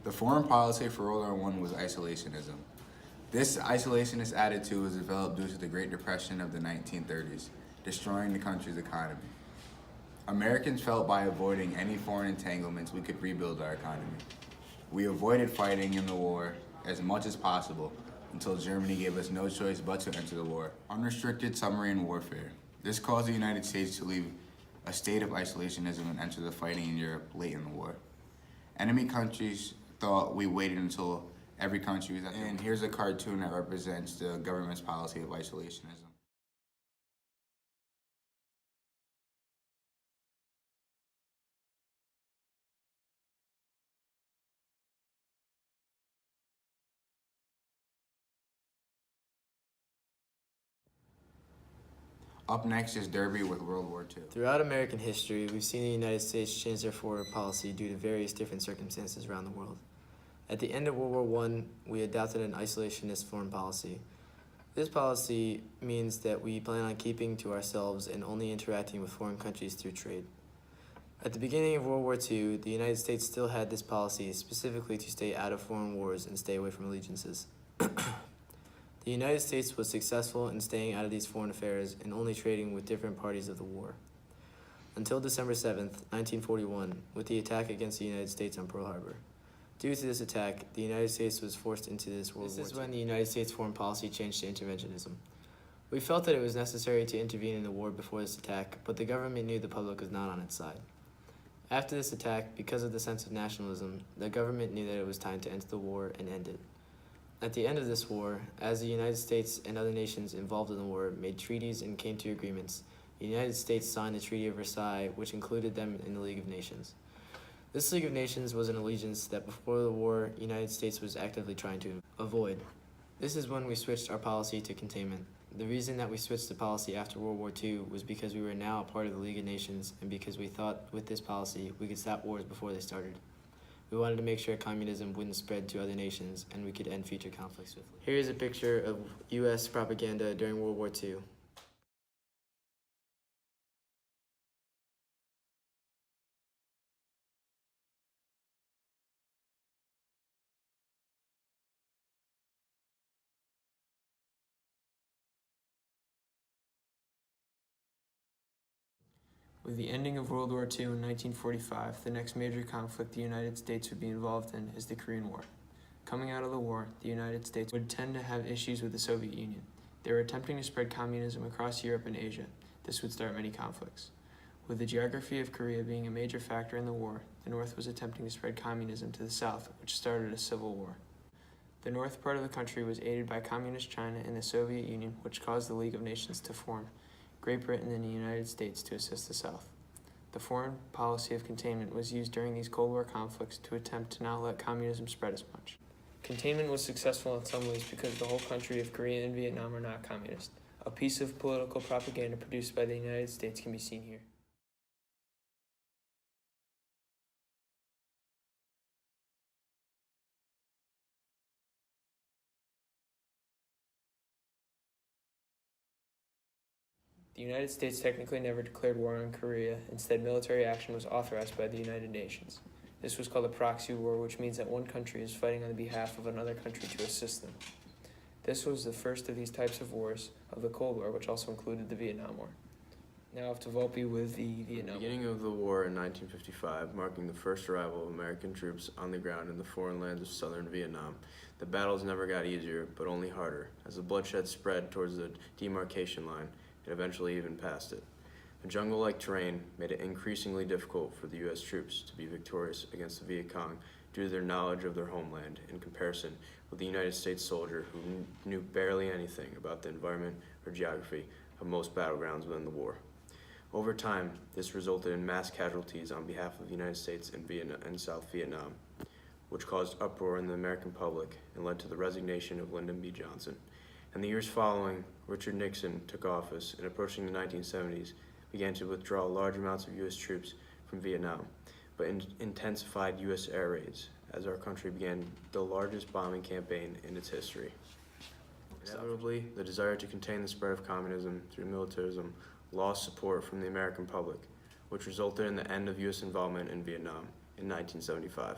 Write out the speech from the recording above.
The foreign policy for World War I was isolationism. This isolationist attitude was developed due to the Great Depression of the 1930s, destroying the country's economy. Americans felt by avoiding any foreign entanglements we could rebuild our economy. We avoided fighting in the war as much as possible until Germany gave us no choice but to enter the war. Unrestricted submarine warfare. This caused the United States to leave a state of isolationism and enter the fighting in Europe late in the war. Enemy countries thought we waited until every country was at the. And here's a cartoon that represents the government's policy of isolationism. Up next is Derby with World War II. Throughout American history, we've seen the United States change their foreign policy due to various different circumstances around the world. At the end of World War I, we adopted an isolationist foreign policy. This policy means that we plan on keeping to ourselves and only interacting with foreign countries through trade. At the beginning of World War II, the United States still had this policy specifically to stay out of foreign wars and stay away from allegiances. The United States was successful in staying out of these foreign affairs and only trading with different parties of the war. Until December 7th, 1941, with the attack against the United States on Pearl Harbor. Due to this attack, the United States was forced into this World War II. This is when the United States foreign policy changed to interventionism. We felt that it was necessary to intervene in the war before this attack, but the government knew the public was not on its side. After this attack, because of the sense of nationalism, the government knew that it was time to enter the war and end it. At the end of this war, as the United States and other nations involved in the war made treaties and came to agreements, the United States signed the Treaty of Versailles, which included them in the League of Nations. This League of Nations was an allegiance that before the war, the United States was actively trying to avoid. This is when we switched our policy to containment. The reason that we switched the policy after World War II was because we were now a part of the League of Nations and because we thought with this policy we could stop wars before they started. We wanted to make sure communism wouldn't spread to other nations and we could end future conflicts swiftly. Here is a picture of U.S. propaganda during World War II. With the ending of World War II in 1945, the next major conflict the United States would be involved in is the Korean War. Coming out of the war, the United States would tend to have issues with the Soviet Union. They were attempting to spread communism across Europe and Asia. This would start many conflicts. With the geography of Korea being a major factor in the war, the North was attempting to spread communism to the South, which started a civil war. The North part of the country was aided by Communist China and the Soviet Union, which caused the League of Nations to form. Great Britain and the United States to assist the South. The foreign policy of containment was used during these Cold War conflicts to attempt to not let communism spread as much. Containment was successful in some ways because the whole country of Korea and Vietnam are not communist. A piece of political propaganda produced by the United States can be seen here. The United States technically never declared war on Korea. Instead, military action was authorized by the United Nations. This was called a proxy war, which means that one country is fighting on behalf of another country to assist them. This was the first of these types of wars of the Cold War, which also included the Vietnam War. Now off to Volpe with the Vietnam War. The beginning of the war in 1955, marking the first arrival of American troops on the ground in the foreign lands of southern Vietnam. The battles never got easier, but only harder, as the bloodshed spread towards the demarcation line, and eventually even past it. The jungle-like terrain made it increasingly difficult for the U.S. troops to be victorious against the Viet Cong due to their knowledge of their homeland in comparison with the United States soldier who knew barely anything about the environment or geography of most battlegrounds within the war. Over time, this resulted in mass casualties on behalf of the United States in South Vietnam, which caused uproar in the American public and led to the resignation of Lyndon B. Johnson. In the years following, Richard Nixon took office and approaching the 1970s began to withdraw large amounts of U.S. troops from Vietnam, but intensified U.S. air raids as our country began the largest bombing campaign in its history. Inevitably, the desire to contain the spread of communism through militarism lost support from the American public, which resulted in the end of U.S. involvement in Vietnam in 1975.